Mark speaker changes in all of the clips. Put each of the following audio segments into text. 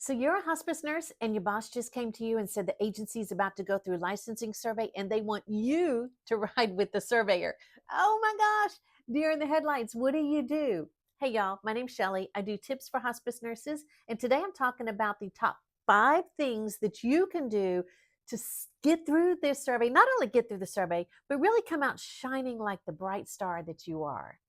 Speaker 1: So you're a hospice nurse and your boss just came to you and said the agency's about to go through licensing survey and they want you to ride with the surveyor. Oh my gosh, deer in the headlights. What do? Hey y'all, my name's Shelley. I do tips for hospice nurses and today I'm talking about the top 5 things that you can do to get through this survey. Not only get through the survey, but really come out shining like the bright star that you are.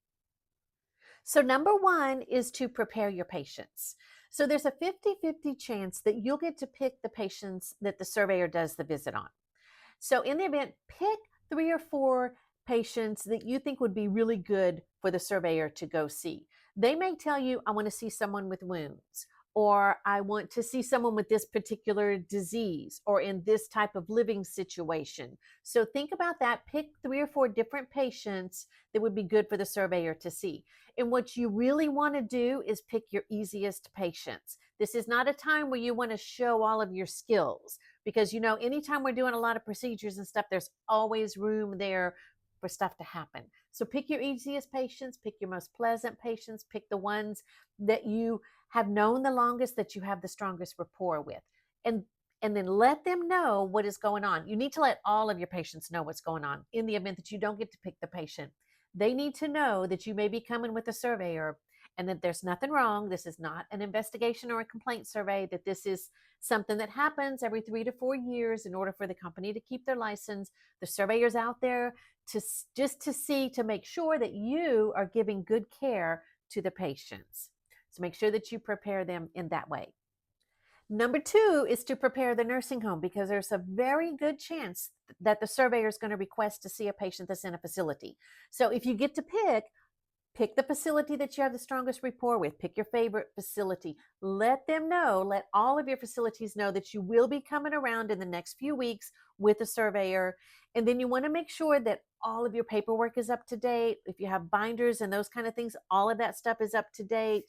Speaker 1: So, number one is to prepare your patients. So, there's a 50-50 chance that you'll get to pick the patients that the surveyor does the visit on. So, in the event, pick 3 or 4 patients that you think would be really good for the surveyor to go see. They may tell you, I want to see someone with wounds, or I want to see someone with this particular disease, or in this type of living situation. So, think about that. Pick 3 or 4 different patients that would be good for the surveyor to see. And what you really want to do is pick your easiest patients. This is not a time where you want to show all of your skills because anytime we're doing a lot of procedures and stuff, there's always room there for stuff to happen. So pick your easiest patients, pick your most pleasant patients, pick the ones that you have known the longest, that you have the strongest rapport with, and and then let them know what is going on. You need to let all of your patients know what's going on. In the event that you don't get to pick the patient, they need to know that you may be coming with a surveyor and that there's nothing wrong. This is not an investigation or a complaint survey, that this is something that happens every 3 to 4 years in order for the company to keep their license. The surveyor's out there to just to see, to make sure that you are giving good care to the patients. So make sure that you prepare them in that way. Number 2 is to prepare the nursing home, because there's a very good chance that the surveyor is going to request to see a patient that's in a facility. So if you get to pick the facility that you have the strongest rapport with. Pick your favorite facility. Let them know, let all of your facilities know that you will be coming around in the next few weeks with a surveyor. And then you want to make sure that all of your paperwork is up to date. If you have binders and those kind of things, all of that stuff is up to date.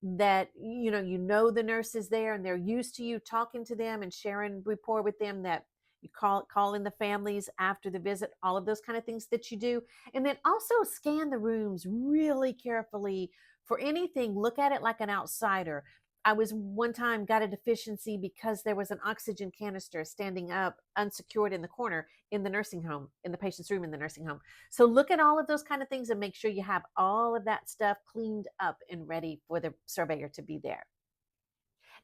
Speaker 1: That you know the nurse is there and they're used to you talking to them and sharing rapport with them, that you call in the families after the visit, all of those kind of things that you do. And then also scan the rooms really carefully for anything. Look at it like an outsider. I was one time got a deficiency because there was an oxygen canister standing up unsecured in the corner in the nursing home, in the patient's room in the nursing home. So look at all of those kind of things and make sure you have all of that stuff cleaned up and ready for the surveyor to be there.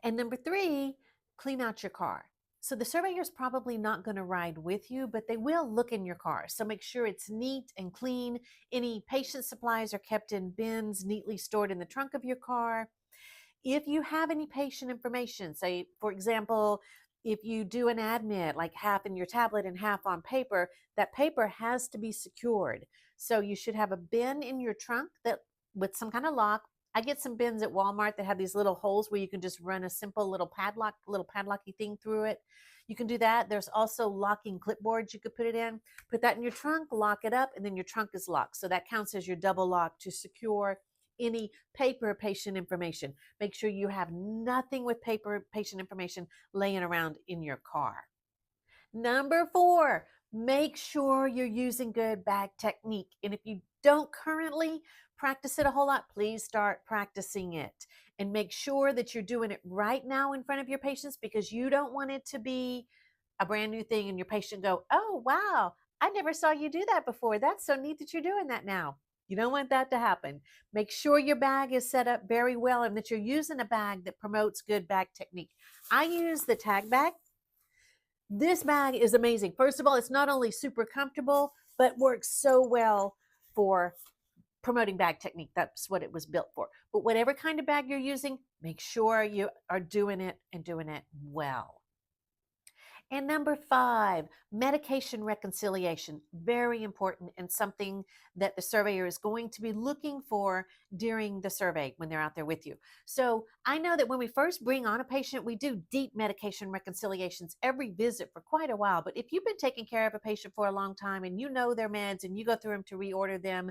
Speaker 1: And number 3, clean out your car. So the surveyor is probably not going to ride with you, but they will look in your car. So make sure it's neat and clean. Any patient supplies are kept in bins, neatly stored in the trunk of your car. If you have any patient information, say, for example, if you do an admit, like half in your tablet and half on paper, that paper has to be secured. So you should have a bin in your trunk that with some kind of lock. I get some bins at Walmart that have these little holes where you can just run a simple little padlocky thing through it. You can do that. There's also locking clipboards you could put it in. Put that in your trunk, lock it up, and then your trunk is locked. So that counts as your double lock to secure any paper patient information. Make sure you have nothing with paper patient information laying around in your car. Number 4, make sure you're using good bag technique. And if you don't currently practice it a whole lot, please start practicing it. And make sure that you're doing it right now in front of your patients, because you don't want it to be a brand new thing and your patient go, oh, wow, I never saw you do that before. That's so neat that you're doing that now. You don't want that to happen. Make sure your bag is set up very well and that you're using a bag that promotes good bag technique. I use the tag bag. This bag is amazing. First of all, it's not only super comfortable, but works so well for promoting bag technique. That's what it was built for. But whatever kind of bag you're using, make sure you are doing it and doing it well. And number 5, medication reconciliation. Very important, and something that the surveyor is going to be looking for during the survey when they're out there with you. So I know that when we first bring on a patient, we do deep medication reconciliations every visit for quite a while. But if you've been taking care of a patient for a long time and you know their meds and you go through them to reorder them,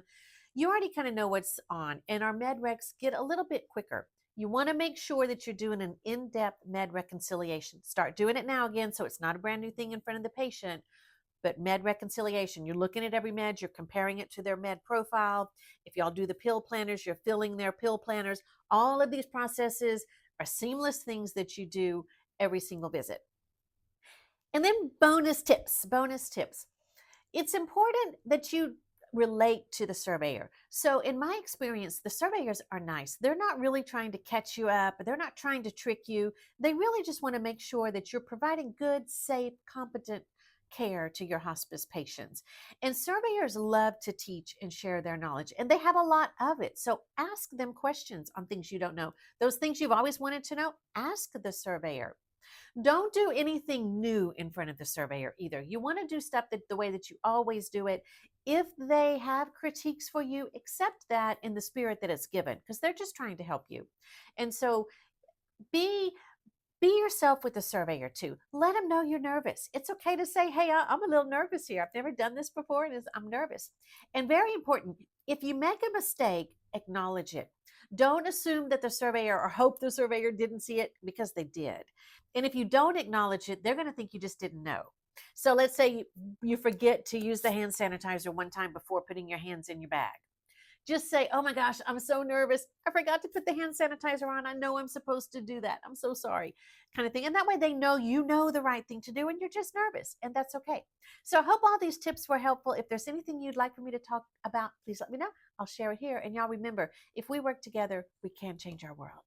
Speaker 1: you already kind of know what's on. And our med recs get a little bit quicker. You want to make sure that you're doing an in-depth med reconciliation. Start doing it now again, so it's not a brand new thing in front of the patient, but med reconciliation. You're looking at every med, you're comparing it to their med profile. If y'all do the pill planners, you're filling their pill planners. All of these processes are seamless things that you do every single visit. And then bonus tips. It's important that you relate to the surveyor. So, in my experience, the surveyors are nice. They're not really trying to catch you up, they're not trying to trick you. They really just want to make sure that you're providing good, safe, competent care to your hospice patients. And surveyors love to teach and share their knowledge, and they have a lot of it. So, ask them questions on things you don't know. Those things you've always wanted to know, ask the surveyor. Don't do anything new in front of the surveyor either. You want to do stuff the way that you always do it. If they have critiques for you, accept that in the spirit that it's given, because they're just trying to help you. And so be be yourself with the surveyor too. Let them know you're nervous. It's okay to say, hey, I'm a little nervous here. I've never done this before and I'm nervous. And very important, if you make a mistake, acknowledge it. Don't assume that the surveyor or hope the surveyor didn't see it, because they did. And if you don't acknowledge it, they're going to think you just didn't know. So let's say you forget to use the hand sanitizer one time before putting your hands in your bag. Just say, oh my gosh, I'm so nervous. I forgot to put the hand sanitizer on. I know I'm supposed to do that. I'm so sorry, kind of thing. And that way they know you know the right thing to do and you're just nervous, and that's okay. So I hope all these tips were helpful. If there's anything you'd like for me to talk about, please let me know. I'll share it here. And y'all remember, if we work together, we can change our world.